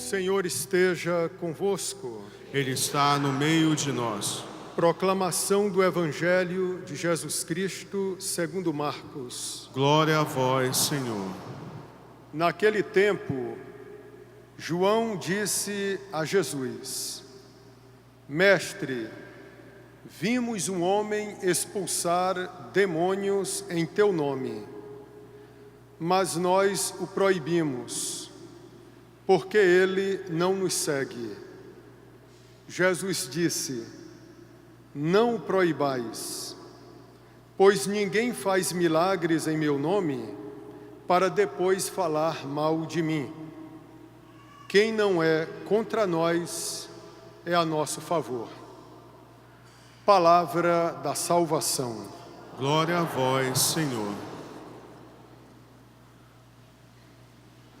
Senhor esteja convosco. Ele está no meio de nós. Proclamação do Evangelho de Jesus Cristo segundo Marcos. Glória a vós, Senhor. Naquele tempo, João disse a Jesus: Mestre, vimos um homem expulsar demônios em teu nome, mas nós o proibimos, porque ele não nos segue. Jesus disse: Não o proibais, pois ninguém faz milagres em meu nome para depois falar mal de mim. Quem não é contra nós é a nosso favor. Palavra da salvação. Glória a vós, Senhor.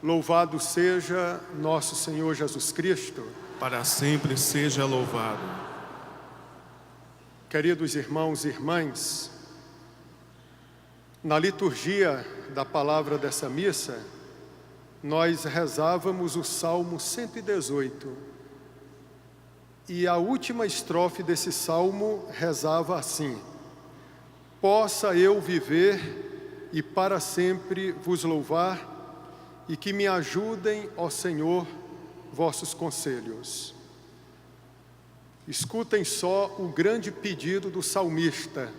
Louvado seja nosso Senhor Jesus Cristo. Para sempre seja louvado. Queridos irmãos e irmãs, na liturgia da palavra dessa missa, nós rezávamos o Salmo 118. E a última estrofe desse salmo rezava assim: Possa eu viver e para sempre vos louvar, e que me ajudem, ó Senhor, vossos conselhos. Escutem só o grande pedido do salmista: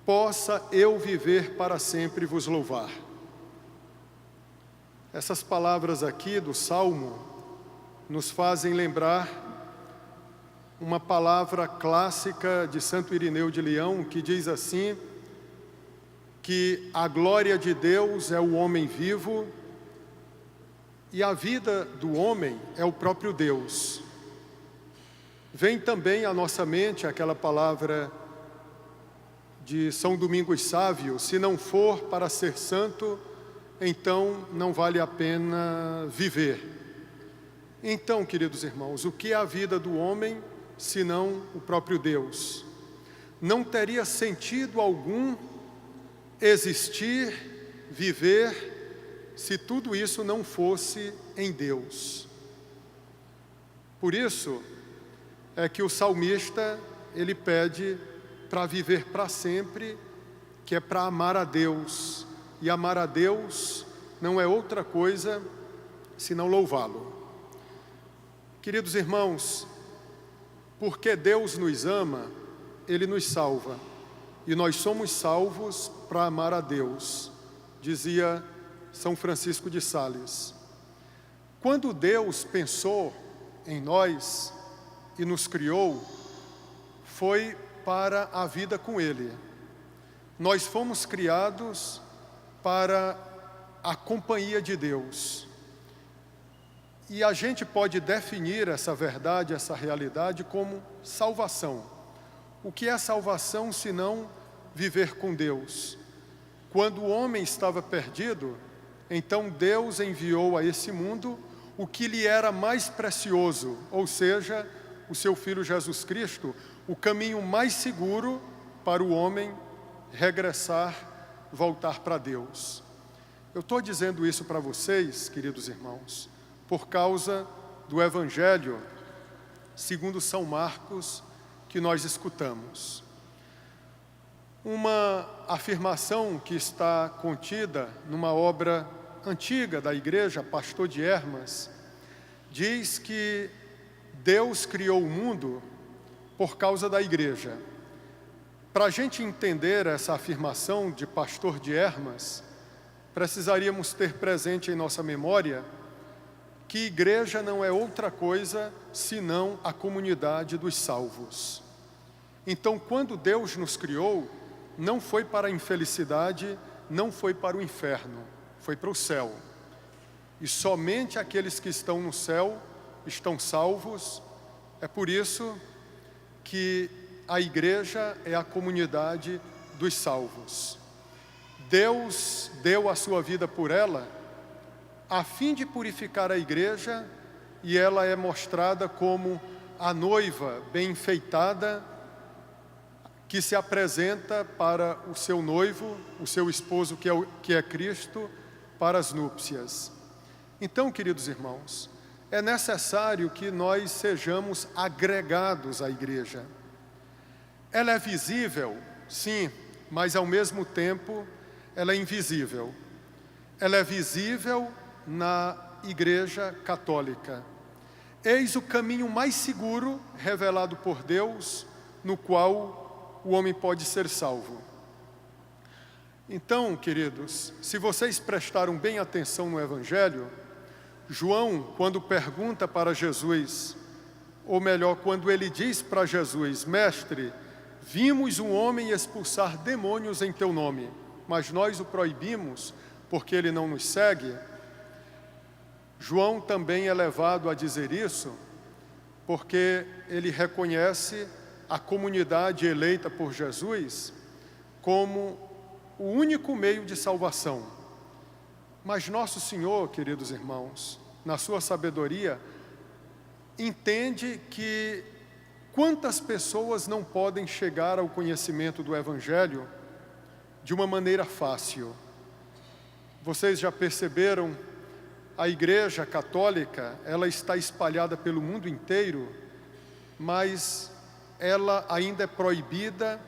Possa eu viver para sempre vos louvar. Essas palavras aqui do Salmo nos fazem lembrar uma palavra clássica de Santo Irineu de Leão, que diz assim, que a glória de Deus é o homem vivo e a vida do homem é o próprio Deus. Vem também à nossa mente aquela palavra de São Domingos Sávio: se não for para ser santo, então não vale a pena viver. Então, queridos irmãos, o que é a vida do homem senão o próprio Deus? Não teria sentido algum existir, viver, se tudo isso não fosse em Deus. Por isso é que o salmista, ele pede para viver para sempre, que é para amar a Deus. E amar a Deus não é outra coisa senão louvá-lo. Queridos irmãos, porque Deus nos ama, Ele nos salva. E nós somos salvos para amar a Deus, dizia São Francisco de Sales. Quando Deus pensou em nós e nos criou, foi para a vida com Ele. Nós fomos criados para a companhia de Deus. E a gente pode definir essa verdade, essa realidade como salvação. O que é salvação senão viver com Deus? Quando o homem estava perdido, então Deus enviou a esse mundo o que lhe era mais precioso, ou seja, o seu Filho Jesus Cristo, o caminho mais seguro para o homem regressar, voltar para Deus. Eu estou dizendo isso para vocês, queridos irmãos, por causa do Evangelho segundo São Marcos que nós escutamos. Uma afirmação que está contida numa obra antiga da igreja, Pastor de Hermas, diz que Deus criou o mundo por causa da igreja. Para a gente entender essa afirmação de Pastor de Hermas, precisaríamos ter presente em nossa memória que igreja não é outra coisa senão a comunidade dos salvos. Então, quando Deus nos criou, não foi para a infelicidade, não foi para o inferno, foi para o céu. E somente aqueles que estão no céu estão salvos. É por isso que a igreja é a comunidade dos salvos. Deus deu a sua vida por ela, a fim de purificar a igreja, e ela é mostrada como a noiva bem enfeitada, que se apresenta para o seu noivo, o seu esposo que é Cristo, para as núpcias. Então, queridos irmãos, é necessário que nós sejamos agregados à igreja. Ela é visível, sim, mas ao mesmo tempo ela é invisível. Ela é visível na Igreja Católica. Eis o caminho mais seguro revelado por Deus, no qual o homem pode ser salvo. Então, queridos, se vocês prestaram bem atenção no Evangelho, João, quando pergunta para Jesus, ou melhor, quando ele diz para Jesus: Mestre, vimos um homem expulsar demônios em teu nome, mas nós o proibimos porque ele não nos segue. João também é levado a dizer isso porque ele reconhece a comunidade eleita por Jesus como o único meio de salvação. Mas nosso Senhor, queridos irmãos, na sua sabedoria, entende que quantas pessoas não podem chegar ao conhecimento do Evangelho de uma maneira fácil. Vocês já perceberam, a Igreja Católica, ela está espalhada pelo mundo inteiro, mas ela ainda é proibida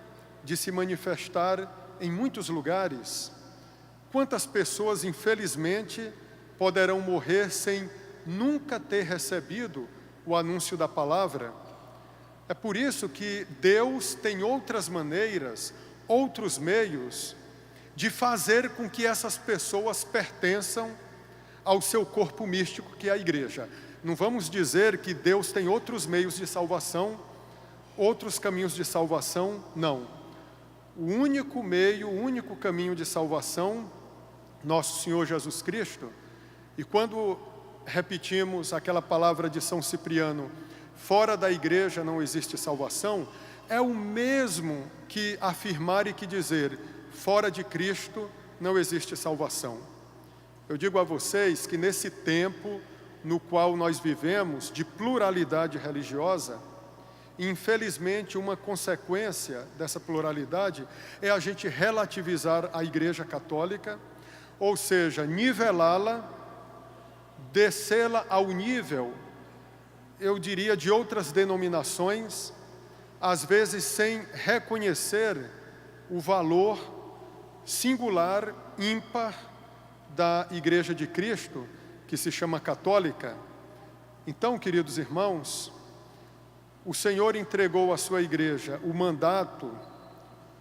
de se manifestar em muitos lugares. Quantas pessoas, infelizmente, poderão morrer sem nunca ter recebido o anúncio da palavra? É por isso que Deus tem outras maneiras, outros meios de fazer com que essas pessoas pertençam ao seu corpo místico, que é a igreja. Não vamos dizer que Deus tem outros meios de salvação, outros caminhos de salvação, não. O único meio, o único caminho de salvação, nosso Senhor Jesus Cristo. E quando repetimos aquela palavra de São Cipriano, fora da igreja não existe salvação, é o mesmo que afirmar e que dizer, fora de Cristo não existe salvação. Eu digo a vocês que nesse tempo no qual nós vivemos, de pluralidade religiosa, infelizmente uma consequência dessa pluralidade é a gente relativizar a Igreja Católica, ou seja, nivelá-la, descê-la ao nível, eu diria, de outras denominações, às vezes sem reconhecer o valor singular, ímpar, da Igreja de Cristo, que se chama católica. Então, queridos irmãos, o Senhor entregou à sua igreja o mandato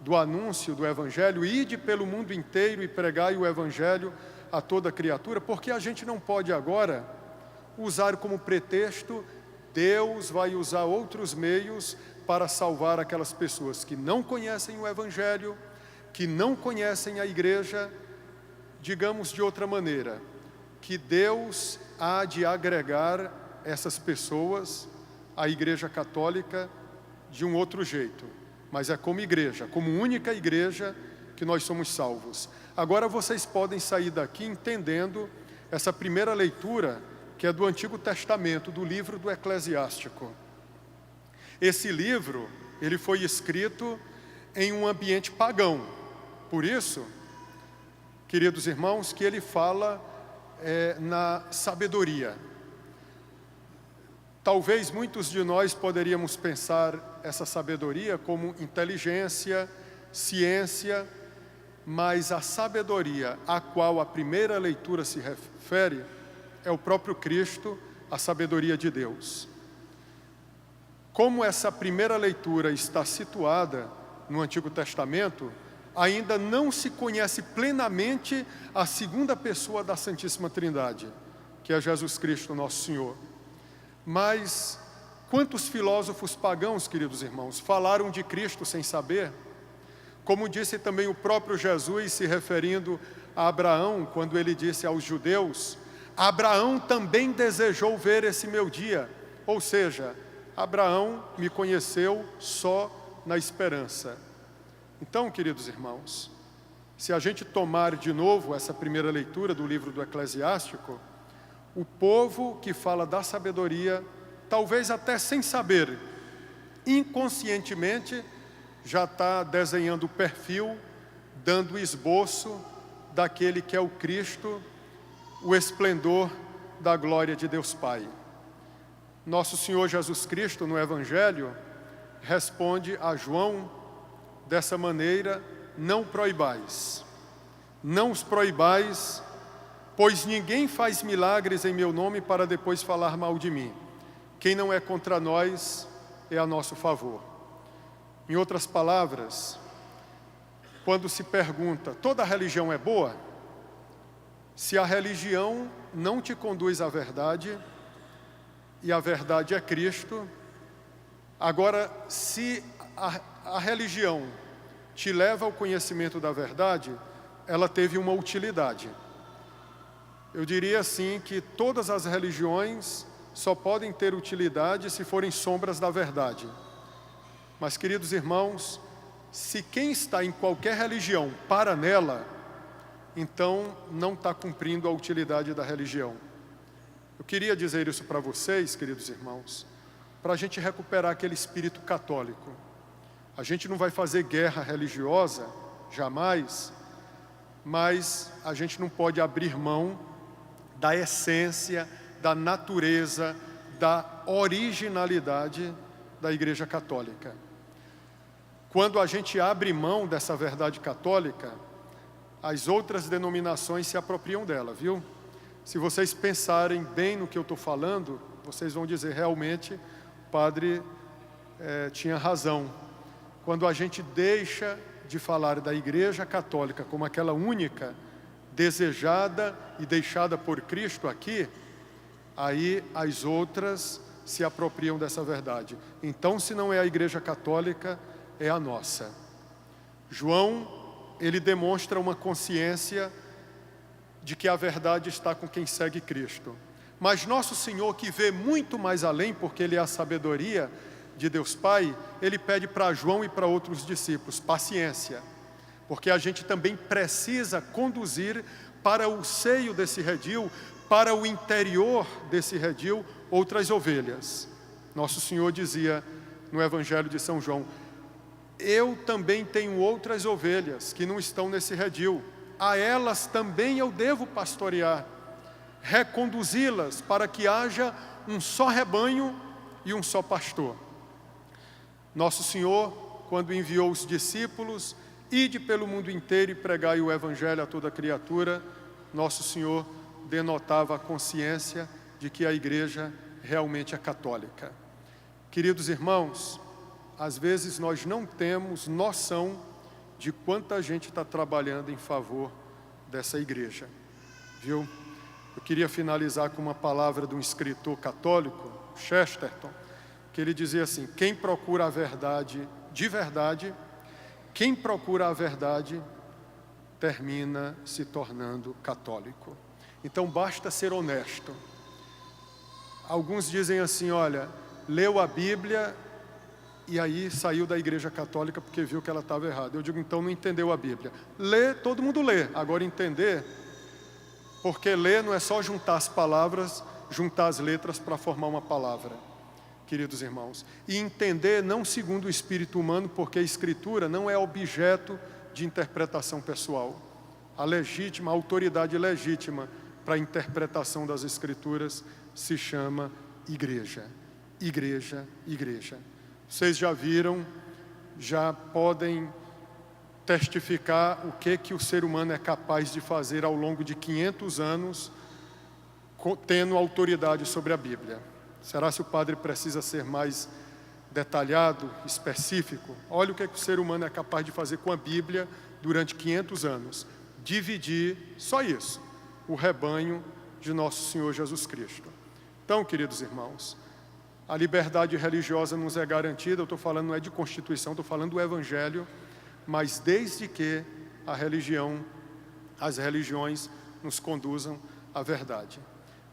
do anúncio do Evangelho: ide pelo mundo inteiro e pregai o Evangelho a toda criatura, porque a gente não pode agora usar como pretexto, Deus vai usar outros meios para salvar aquelas pessoas que não conhecem o Evangelho, que não conhecem a igreja. Digamos de outra maneira, que Deus há de agregar essas pessoas à Igreja Católica de um outro jeito, mas é como igreja, como única igreja que nós somos salvos. Agora vocês podem sair daqui entendendo essa primeira leitura, que é do Antigo Testamento, do livro do Eclesiástico. Esse livro, ele foi escrito em um ambiente pagão, por isso, queridos irmãos, que ele fala na sabedoria. Talvez muitos de nós poderíamos pensar essa sabedoria como inteligência, ciência, mas a sabedoria a qual a primeira leitura se refere é o próprio Cristo, a sabedoria de Deus. Como essa primeira leitura está situada no Antigo Testamento, ainda não se conhece plenamente a segunda pessoa da Santíssima Trindade, que é Jesus Cristo, nosso Senhor. Mas quantos filósofos pagãos, queridos irmãos, falaram de Cristo sem saber? Como disse também o próprio Jesus, se referindo a Abraão, quando ele disse aos judeus: Abraão também desejou ver esse meu dia. Ou seja, Abraão me conheceu só na esperança. Então, queridos irmãos, se a gente tomar de novo essa primeira leitura do livro do Eclesiástico, o povo que fala da sabedoria, talvez até sem saber, inconscientemente, já está desenhando o perfil, dando o esboço daquele que é o Cristo, o esplendor da glória de Deus Pai. Nosso Senhor Jesus Cristo, no Evangelho, responde a João dessa maneira: não proibais. Não os proibais, pois ninguém faz milagres em meu nome para depois falar mal de mim. Quem não é contra nós é a nosso favor. Em outras palavras, quando se pergunta, toda religião é boa? Se a religião não te conduz à verdade, e a verdade é Cristo, agora, se a religião te leva ao conhecimento da verdade, ela teve uma utilidade. Eu diria assim que todas as religiões só podem ter utilidade se forem sombras da verdade. Mas, queridos irmãos, se quem está em qualquer religião para nela, então não está cumprindo a utilidade da religião. Eu queria dizer isso para vocês, queridos irmãos, para a gente recuperar aquele espírito católico. A gente não vai fazer guerra religiosa, jamais, mas a gente não pode abrir mão da essência, da natureza, da originalidade da Igreja Católica. Quando a gente abre mão dessa verdade católica, as outras denominações se apropriam dela, viu? Se vocês pensarem bem no que eu estou falando, vocês vão dizer, realmente, o padre tinha razão. Quando a gente deixa de falar da Igreja Católica como aquela única, desejada e deixada por Cristo aqui, aí as outras se apropriam dessa verdade. Então, se não é a Igreja Católica, é a nossa. João, ele demonstra uma consciência de que a verdade está com quem segue Cristo. Mas nosso Senhor, que vê muito mais além, porque Ele é a sabedoria de Deus Pai, Ele pede para João e para outros discípulos, paciência, porque a gente também precisa conduzir para o seio desse redil, para o interior desse redil, outras ovelhas. Nosso Senhor dizia no Evangelho de São João: eu também tenho outras ovelhas que não estão nesse redil, a elas também eu devo pastorear, reconduzi-las para que haja um só rebanho e um só pastor. Nosso Senhor, quando enviou os discípulos, ide pelo mundo inteiro e pregai o Evangelho a toda criatura, Nosso Senhor denotava a consciência de que a igreja realmente é católica. Queridos irmãos, às vezes nós não temos noção de quanta gente está trabalhando em favor dessa igreja, viu? Eu queria finalizar com uma palavra de um escritor católico, Chesterton, que ele dizia assim: quem procura a verdade de verdade, quem procura a verdade, termina se tornando católico. Então basta ser honesto. Alguns dizem assim: olha, leu a Bíblia e aí saiu da Igreja Católica porque viu que ela estava errada. Eu digo, então não entendeu a Bíblia. Lê, todo mundo lê. Agora entender, porque ler não é só juntar as palavras, juntar as letras para formar uma palavra, queridos irmãos. E entender não segundo o espírito humano, porque a Escritura não é objeto de interpretação pessoal. A autoridade legítima para a interpretação das Escrituras se chama igreja. Igreja, igreja. Vocês já viram, já podem testificar o que o ser humano é capaz de fazer ao longo de 500 anos, tendo autoridade sobre a Bíblia. Será se o padre precisa ser mais detalhado, específico? Olha o que o ser humano é capaz de fazer com a Bíblia durante 500 anos. Dividir, só isso, o rebanho de nosso Senhor Jesus Cristo. Então, queridos irmãos, a liberdade religiosa nos é garantida. Eu estou falando não é de Constituição, estou falando do Evangelho, mas desde que as religiões nos conduzam à verdade.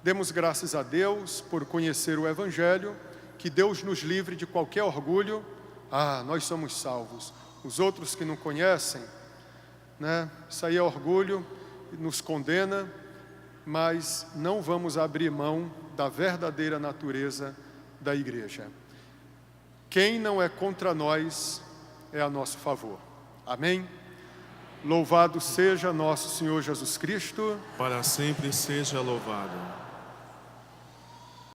Demos graças a Deus por conhecer o Evangelho, que Deus nos livre de qualquer orgulho. Nós somos salvos. Os outros que não conhecem, né? Isso aí é orgulho, nos condena, mas não vamos abrir mão da verdadeira natureza da igreja. Quem não é contra nós é a nosso favor. Amém? Louvado seja nosso Senhor Jesus Cristo. Para sempre seja louvado.